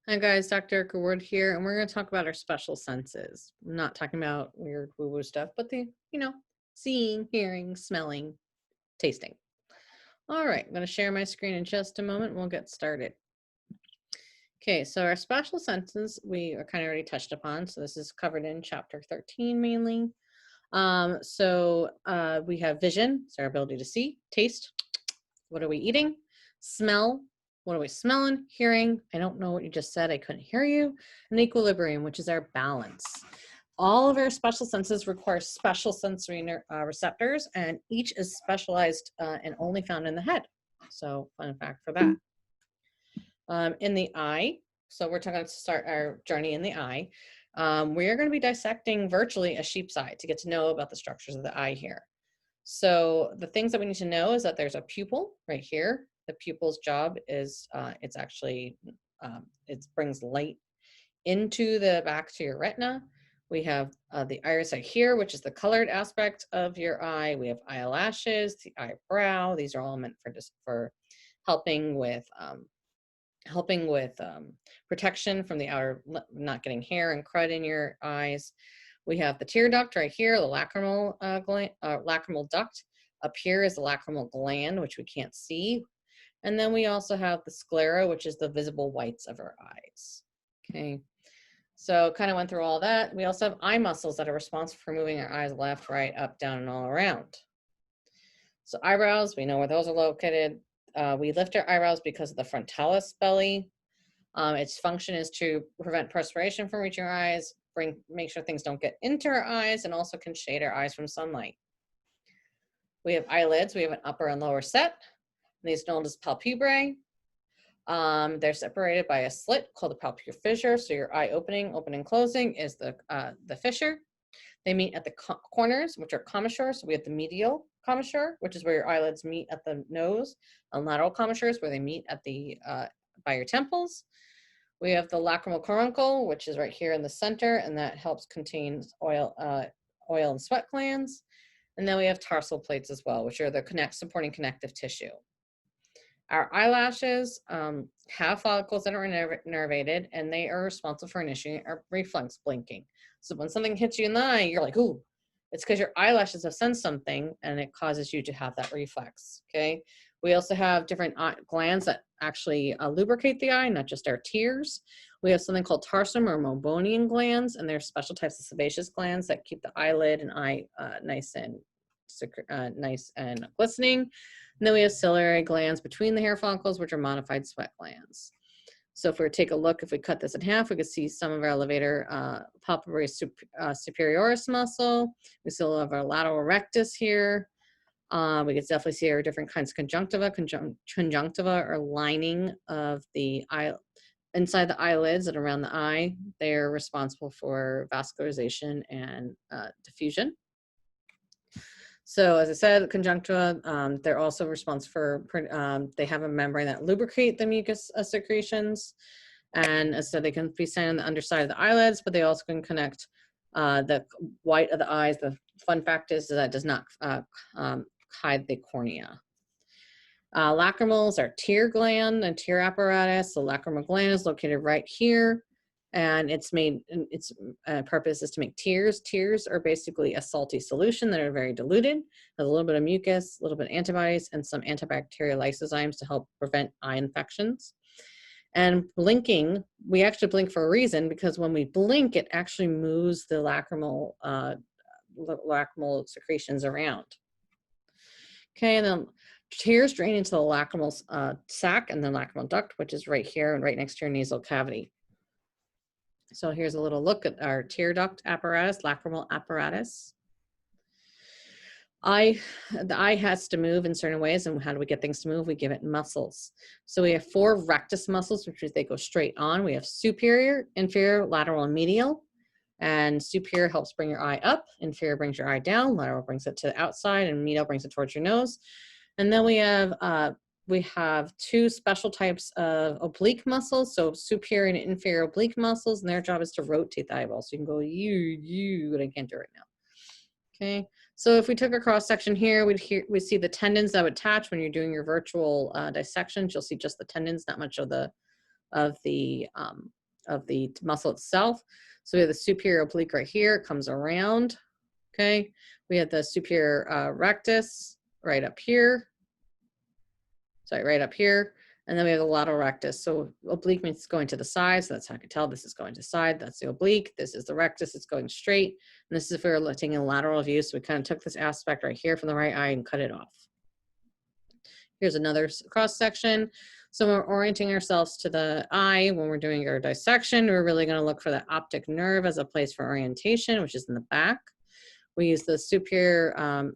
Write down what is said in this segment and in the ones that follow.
Hi guys, Dr. Erica Ward here, and we're going to talk about our special senses. I'm not talking about weird woo-woo stuff, but seeing, hearing, smelling, tasting. All right, I'm going to share my screen in just a moment and we'll get started. Okay, so our special senses we are kind of already touched upon. So this is covered in chapter 13 mainly. We have vision, it's our ability to see, taste, what are we eating, smell, what are we smelling, hearing, I don't know what you just said, I couldn't hear you, and equilibrium, which is our balance. All of our special senses require special sensory receptors, and each is specialized and only found in the head. So fun fact for that. In the eye, so we're going to start our journey in the eye. We are going to be dissecting virtually a sheep's eye to get to know about the structures of the eye here. So the things that we need to know is that there's a pupil right here. The pupil's job is it brings light into the back to your retina. We have the iris right here, which is the colored aspect of your eye. We have eyelashes, the eyebrow. These are all meant for helping with protection from the outer, not getting hair and crud in your eyes. We have the tear duct right here, the lacrimal duct. Up here is the lacrimal gland, which we can't see. And then we also have the sclera, which is the visible whites of our eyes. Okay, so kind of went through all that. We also have eye muscles that are responsible for moving our eyes left, right, up, down, and all around. So eyebrows, we know where those are located. We lift our eyebrows because of the frontalis belly. Its function is to prevent perspiration from reaching our eyes, make sure things don't get into our eyes, and also can shade our eyes from sunlight. We have eyelids. We have an upper and lower set. These are known as palpebrae. They're separated by a slit called the palpebral fissure. So your eye opening and closing is the fissure. They meet at the corners, which are commissures. So we have the medial commissure, which is where your eyelids meet at the nose, and lateral commissures, where they meet at the by your temples. We have the lacrimal caruncle, which is right here in the center, and that helps contain oil and sweat glands. And then we have tarsal plates as well, which are the supporting connective tissue. Our eyelashes have follicles that are innervated, and they are responsible for initiating our reflex blinking. So when something hits you in the eye, you're like, ooh, it's because your eyelashes have sensed something, and it causes you to have that reflex, okay? We also have different glands that actually lubricate the eye, not just our tears. We have something called tarsum or meibomian glands, and they're special types of sebaceous glands that keep the eyelid and eye nice and glistening. And then we have ciliary glands between the hair follicles, which are modified sweat glands. So if we take a look, if we cut this in half, we can see some of our levator palpebrae superioris muscle. We see a lot of our lateral rectus here. We can definitely see our different kinds of conjunctiva. Conjunctiva are lining of the eye, inside the eyelids and around the eye. They're responsible for vascularization and diffusion. So as I said, conjunctiva, they're also responsible for, they have a membrane that lubricate the mucus secretions. And so they can be seen on the underside of the eyelids, but they also can connect the white of the eyes. The fun fact is that it does not hide the cornea. Lacrimals are tear gland and tear apparatus. The lacrimal gland is located right here, and its purpose is to make tears. Tears are basically a salty solution that are very diluted. Has a little bit of mucus, a little bit of antibodies, and some antibacterial lysozymes to help prevent eye infections. And blinking, we actually blink for a reason, because when we blink, it actually moves the lacrimal secretions around. Okay, and then tears drain into the lacrimal sac and the lacrimal duct, which is right here and right next to your nasal cavity. So here's a little look at our tear duct apparatus, lacrimal apparatus. The eye has to move in certain ways, and how do we get things to move? We give it muscles. So we have 4 rectus muscles, which is they go straight on. We have superior, inferior, lateral, and medial. And superior helps bring your eye up, inferior brings your eye down, lateral brings it to the outside, and medial brings it towards your nose. And then we have 2 special types of oblique muscles, so superior and inferior oblique muscles, and their job is to rotate the eyeball. So you can go you, but I can't do it right now. Okay, so if we took a cross section here, we'd see the tendons that would attach. When you're doing your virtual dissections, you'll see just the tendons, not much of the muscle itself. So we have the superior oblique right here, it comes around, okay? We have the superior rectus right up here. Sorry, right up here. And then we have the lateral rectus. So oblique means it's going to the side. So that's how I can tell this is going to the side. That's the oblique. This is the rectus. It's going straight. And this is if we were taking a lateral view. So we kind of took this aspect right here from the right eye and cut it off. Here's another cross section. So when we're orienting ourselves to the eye, when we're doing our dissection, we're really going to look for the optic nerve as a place for orientation, which is in the back. We use the superior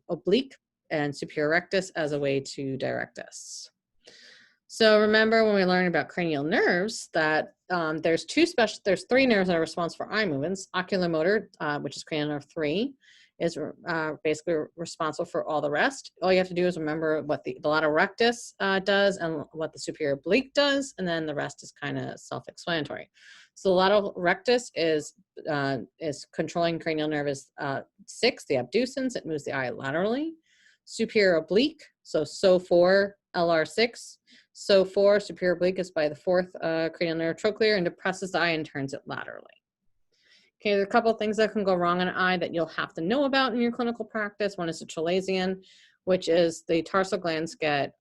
oblique and superior rectus as a way to direct us. So remember when we learned about cranial nerves that there's three nerves that are responsible for eye movements. Oculomotor, which is cranial nerve 3, is basically responsible for all the rest. All you have to do is remember what the lateral rectus does and what the superior oblique does, and then the rest is kind of self-explanatory. So the lateral rectus is controlling cranial nerve is 6, the abducens. It moves the eye laterally. Superior oblique, so SO4, LR6. SO4, superior oblique, is by the 4th cranial nerve trochlear and depresses the eye and turns it laterally. Okay, there's a couple of things that can go wrong in an eye that you'll have to know about in your clinical practice. One is the chalazion, which is the tarsal glands get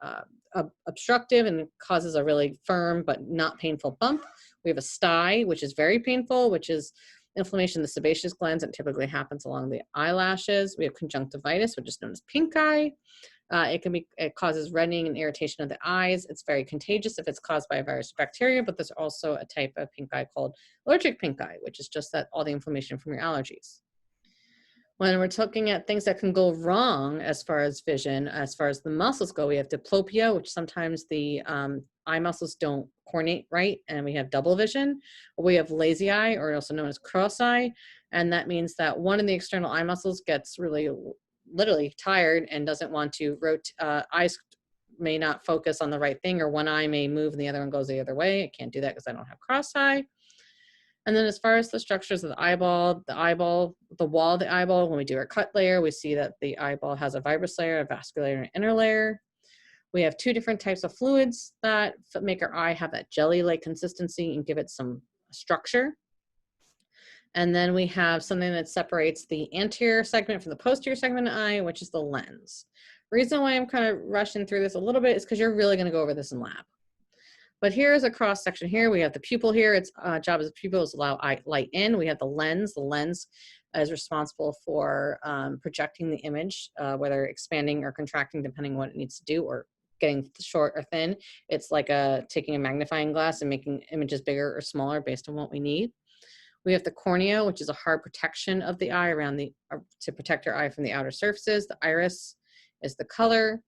obstructive and causes a really firm but not painful bump. We have a stye, which is very painful, which is inflammation of the sebaceous glands that typically happens along the eyelashes. We have conjunctivitis, which is known as pink eye. It causes reddening and irritation of the eyes. It's very contagious if it's caused by a virus or bacteria, but there's also a type of pink eye called allergic pink eye, which is just that all the inflammation from your allergies. When we're looking at things that can go wrong as far as vision, as far as the muscles go, we have diplopia, which sometimes the eye muscles don't coordinate right, and we have double vision. We have lazy eye, or also known as cross eye, and that means that one of the external eye muscles gets really literally tired and doesn't want to rotate. Eyes may not focus on the right thing, or one eye may move and the other one goes the other way. I can't do that because I don't have cross eye. And then as far as the structures of the eyeball, the wall of the eyeball, when we do our cut layer, we see that the eyeball has a fibrous layer, a vascular layer, and an inner layer. We have 2 different types of fluids that make our eye have that jelly-like consistency and give it some structure. And then we have something that separates the anterior segment from the posterior segment of the eye, which is the lens. The reason why I'm kind of rushing through this a little bit is because you're really going to go over this in lab. But here's a cross section here. We have the pupil here. Its job as a pupil is to allow light in. We have the lens. The lens is responsible for projecting the image, whether expanding or contracting, depending on what it needs to do, or getting short or thin. It's like taking a magnifying glass and making images bigger or smaller based on what we need. We have the cornea, which is a hard protection of the eye around to protect our eye from the outer surfaces. The iris is the color.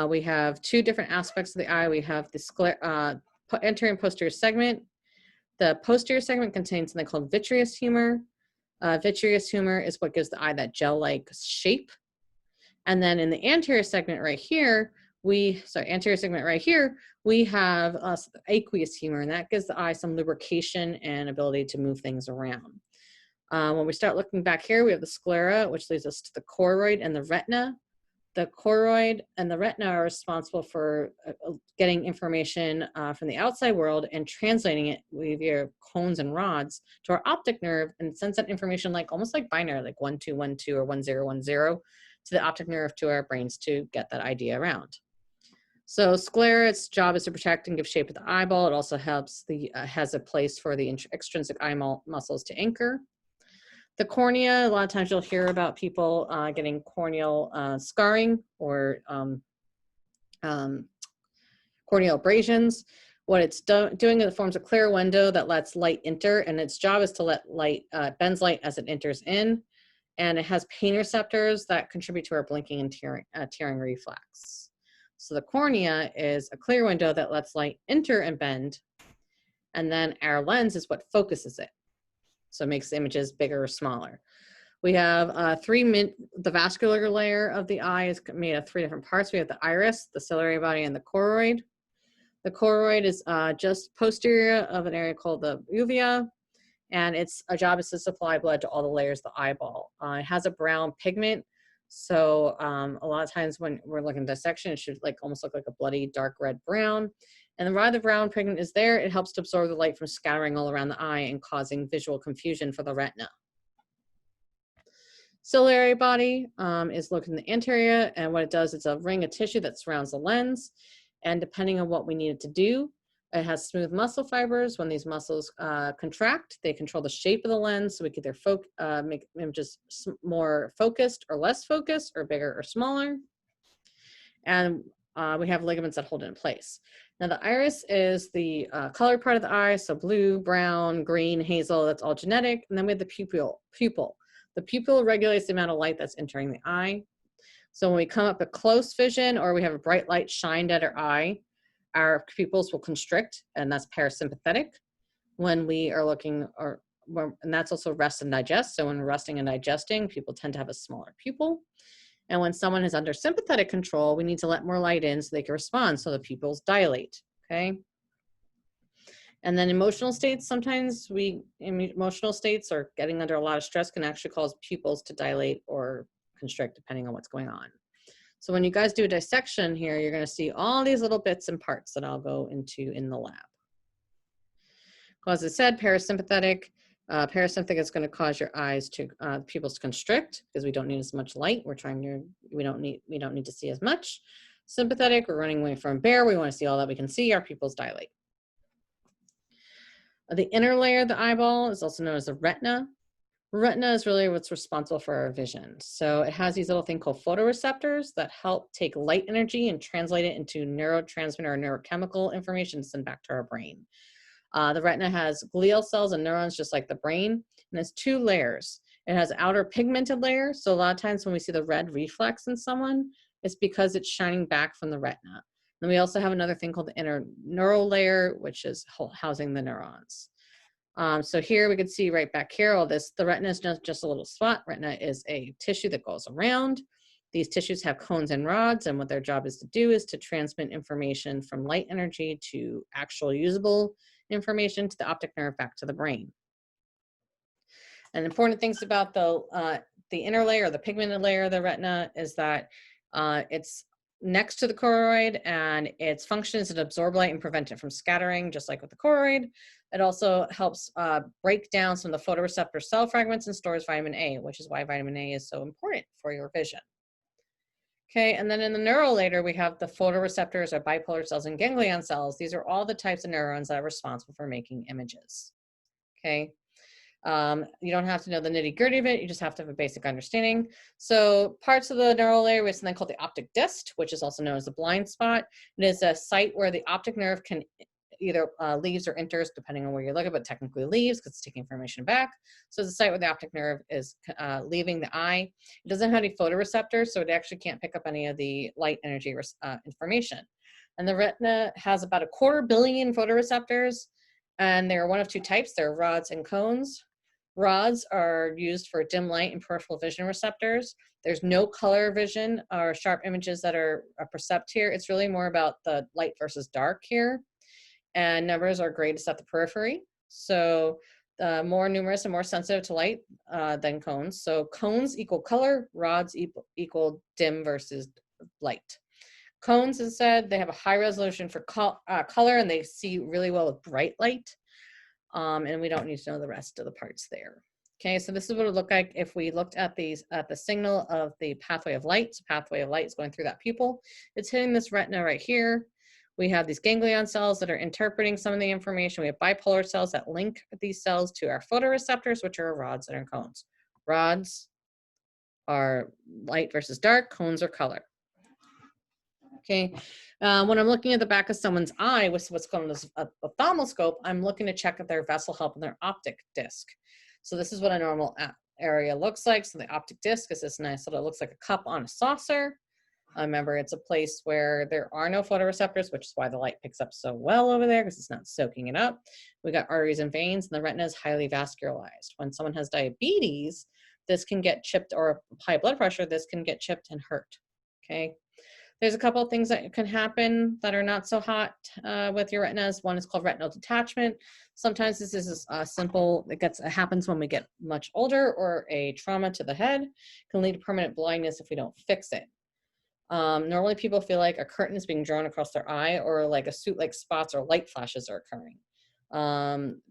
We have 2 different aspects of the eye. We have the anterior and posterior segment. The posterior segment contains something called vitreous humor. Vitreous humor is what gives the eye that gel-like shape. And then in the anterior segment right here, we have aqueous humor, and that gives the eye some lubrication and ability to move things around. When we start looking back here, we have the sclera, which leads us to the choroid and the retina. The choroid and the retina are responsible for getting information from the outside world and translating it via cones and rods to our optic nerve, and sends that information almost like binary, like 1 2 1 2 or 1 0 1 0 to the optic nerve to our brains to get that idea around. So sclera, its job is to protect and give shape to the eyeball. It also helps has a place for the extrinsic eye muscles to anchor. The cornea, a lot of times you'll hear about people getting corneal scarring or corneal abrasions. What it's doing is it forms a clear window that lets light enter, and its job is to let light, bends light as it enters in. And it has pain receptors that contribute to our blinking and tearing reflex. So the cornea is a clear window that lets light enter and bend, and then our lens is what focuses it. So it makes the images bigger or smaller. We have the vascular layer of the eye is made of 3 different parts. We have the iris, the ciliary body, and the choroid. The choroid is just posterior of an area called the uvea, and its job is to supply blood to all the layers of the eyeball. It has a brown pigment, so a lot of times when we're looking at dissection, it should almost look like a bloody dark red brown. And while the brown pigment is there, it helps to absorb the light from scattering all around the eye and causing visual confusion for the retina. Ciliary body is located in the anterior, and what it does, it's a ring of tissue that surrounds the lens. And depending on what we need it to do, it has smooth muscle fibers. When these muscles contract, they control the shape of the lens, so we can either make images more focused or less focused, or bigger or smaller. And we have ligaments that hold it in place. Now the iris is the colored part of the eye, so blue, brown, green, hazel, that's all genetic. And then we have the pupil. The pupil regulates the amount of light that's entering the eye. So when we come up at close vision or we have a bright light shined at our eye, our pupils will constrict, and that's parasympathetic. When we are looking, and that's also rest and digest. So when resting and digesting, people tend to have a smaller pupil. And when someone is under sympathetic control, we need to let more light in so they can respond, so the pupils dilate, okay? And then emotional states, sometimes emotional states or getting under a lot of stress can actually cause pupils to dilate or constrict depending on what's going on. So when you guys do a dissection here, you're gonna see all these little bits and parts that I'll go into in the lab. As I said, parasympathetic. Parasympathetic is going to cause your eyes to pupils to constrict because we don't need as much light. We don't need to see as much. Sympathetic, we're running away from a bear. We want to see all that we can see. Our pupils dilate. The inner layer of the eyeball is also known as the retina. Retina is really what's responsible for our vision. So it has these little things called photoreceptors that help take light energy and translate it into neurotransmitter or neurochemical information to send back to our brain. The retina has glial cells and neurons just like the brain, and it's two layers. It has an outer pigmented layer, so a lot of times when we see the red reflex in someone, it's because it's shining back from the retina. Then we also have another thing called the inner neural layer, which is housing the neurons. So here we can see right back here, all this, the retina is just a little spot. Retina is a tissue that goes around. These tissues have cones and rods, and what their job is to do is to transmit information from light energy to actual usable information to the optic nerve back to the brain. And important things about the inner layer, the pigmented layer of the retina, is that it's next to the choroid, and its function is to absorb light and prevent it from scattering, just like with the choroid. It also helps break down some of the photoreceptor cell fragments and stores vitamin A, which is why vitamin A is so important for your vision. Okay, and then in the neural layer, we have the photoreceptors or bipolar cells and ganglion cells. These are all the types of neurons that are responsible for making images. Okay, you don't have to know the nitty-gritty of it, you just have to have a basic understanding. So parts of the neural layer, we have something called the optic disc, which is also known as the blind spot. It is a site where the optic nerve can either leaves or enters, depending on where you're looking, but technically leaves because it's taking information back. So it's a site where the optic nerve is leaving the eye. It doesn't have any photoreceptors, so it actually can't pick up any of the light energy information. And the retina has about 250 million photoreceptors, and they're one of two types. They're rods and cones. Rods are used for dim light and peripheral vision receptors. There's no color vision or sharp images that are perceived here. It's really more about the light versus dark here. And numbers are greatest at the periphery. So more numerous and more sensitive to light than cones. So cones equal color, rods equal dim versus light. Cones, instead, they have a high resolution for color, and they see really well with bright light. And we don't need to know the rest of the parts there. Okay, so this is what it would look like if we looked at the signal of the pathway of light. So pathway of light is going through that pupil. It's hitting this retina right here. We have these ganglion cells that are interpreting some of the information. We have bipolar cells that link these cells to our photoreceptors, which are rods and our cones. Rods are light versus dark, cones are color. Okay, when I'm looking at the back of someone's eye with what's called an ophthalmoscope, I'm looking to check if their vessel health and their optic disc. So this is what a normal area looks like. So the optic disc is this nice little, it looks like a cup on a saucer. Remember, it's a place where there are no photoreceptors, which is why the light picks up so well over there, because it's not soaking it up. We got arteries and veins, and the retina is highly vascularized. When someone has diabetes, this can get chipped, or high blood pressure, this can get chipped and hurt. Okay. There's a couple of things that can happen that are not so hot with your retinas. One is called retinal detachment. Sometimes this is simple. It happens when we get much older, or a trauma to the head can lead to permanent blindness if we don't fix it. Normally people feel like a curtain is being drawn across their eye, or like a suit like spots or light flashes are occurring.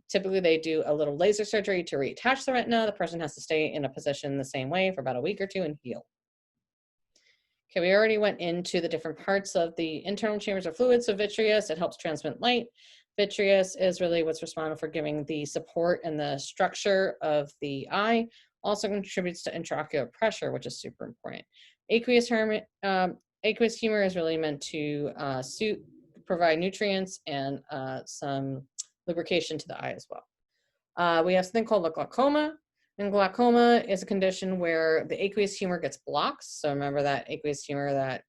Typically they do a little laser surgery to reattach the retina. The person has to stay in a position the same way for about a week or two and heal. Okay, we already went into the different parts of the internal chambers of fluid. So vitreous, it helps transmit light. Vitreous is really what's responsible for giving the support and the structure of the eye. Also contributes to intraocular pressure, which is super important. Aqueous humor is really meant to provide nutrients and some lubrication to the eye as well. We have something called a glaucoma. And glaucoma is a condition where the aqueous humor gets blocked. So remember that aqueous humor that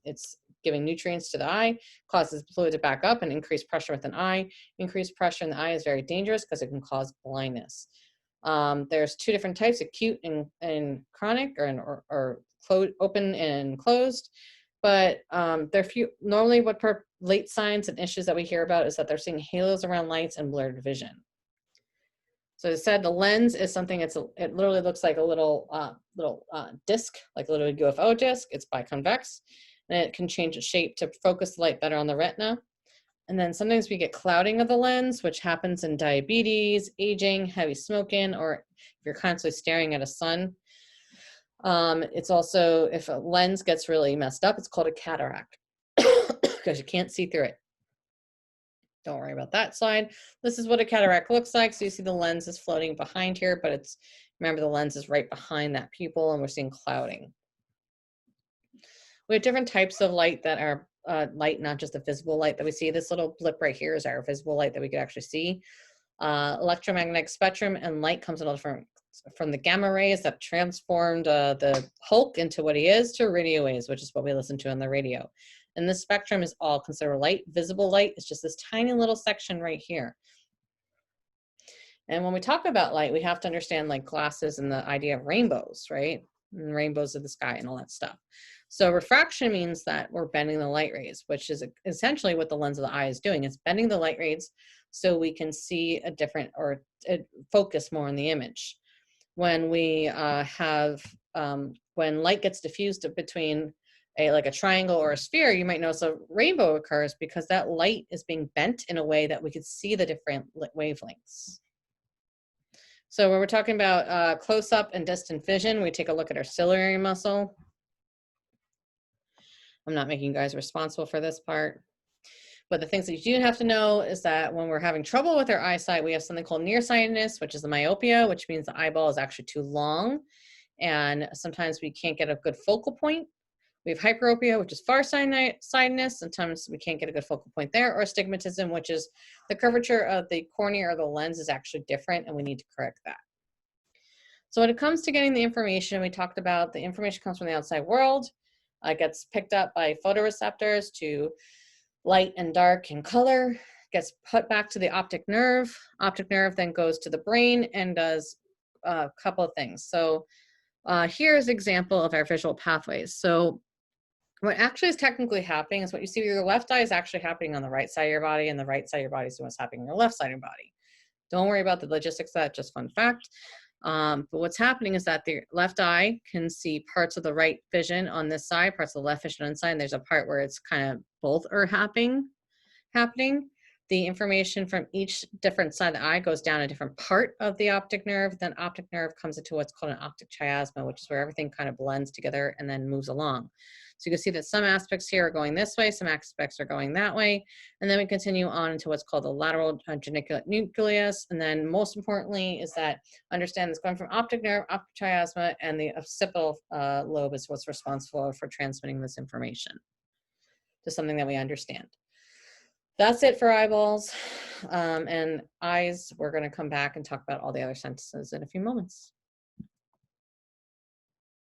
it's giving nutrients to the eye, causes fluid to back up and increase pressure within the eye. Increased pressure in the eye is very dangerous because it can cause blindness. There's two different types, acute and chronic, or open and closed. But normally what late signs and issues that we hear about is that they're seeing halos around lights and blurred vision. So as I said, the lens is something, it literally looks like a little disc, like a little UFO disc. It's biconvex, and it can change its shape to focus the light better on the retina. And then sometimes we get clouding of the lens, which happens in diabetes, aging, heavy smoking, or if you're constantly staring at a sun. It's also, if a lens gets really messed up, it's called a cataract because you can't see through it. Don't worry about that side. This is what a cataract looks like. So you see the lens is floating behind here, but remember the lens is right behind that pupil, and we're seeing clouding. We have different types of light that are light, not just the visible light that we see. This little blip right here is our visible light that we could actually see. Electromagnetic spectrum and light comes from the gamma rays that transformed the Hulk into what he is, to radio waves, which is what we listen to on the radio. And this spectrum is all considered light. Visible light is just this tiny little section right here. And when we talk about light, we have to understand like glasses and the idea of rainbows, right? And rainbows of the sky and all that stuff. So refraction means that we're bending the light rays, which is essentially what the lens of the eye is doing. It's bending the light rays so we can see a different, or focus more on the image. When we when light gets diffused between like a triangle or a sphere, you might notice a rainbow occurs because that light is being bent in a way that we could see the different wavelengths. So when we're talking about close-up and distant vision, we take a look at our ciliary muscle. I'm not making you guys responsible for this part. But the things that you do have to know is that when we're having trouble with our eyesight, we have something called nearsightedness, which is the myopia, which means the eyeball is actually too long. And sometimes we can't get a good focal point. We have hyperopia, which is farsightedness. Sometimes we can't get a good focal point there, or astigmatism, which is the curvature of the cornea or the lens is actually different, and we need to correct that. So when it comes to getting the information, we talked about the information comes from the outside world. It gets picked up by photoreceptors to light and dark and color, gets put back to the optic nerve. Optic nerve then goes to the brain and does a couple of things. So here's an example of our visual pathways. So what actually is technically happening is what you see with your left eye is actually happening on the right side of your body, and the right side of your body is what's happening on your left side of your body. Don't worry about the logistics of that, just fun fact. But what's happening is that the left eye can see parts of the right vision on this side, parts of the left vision on this side, and there's a part where it's kind of both are happening. The information from each different side of the eye goes down a different part of the optic nerve. Then optic nerve comes into what's called an optic chiasma, which is where everything kind of blends together and then moves along. So you can see that some aspects here are going this way, some aspects are going that way. And then we continue on into what's called the lateral geniculate nucleus. And then most importantly is that understand it's going from optic nerve, optic chiasma, and the occipital lobe is what's responsible for transmitting this information to something that we understand. That's it for eyeballs and eyes. We're going to come back and talk about all the other sentences in a few moments.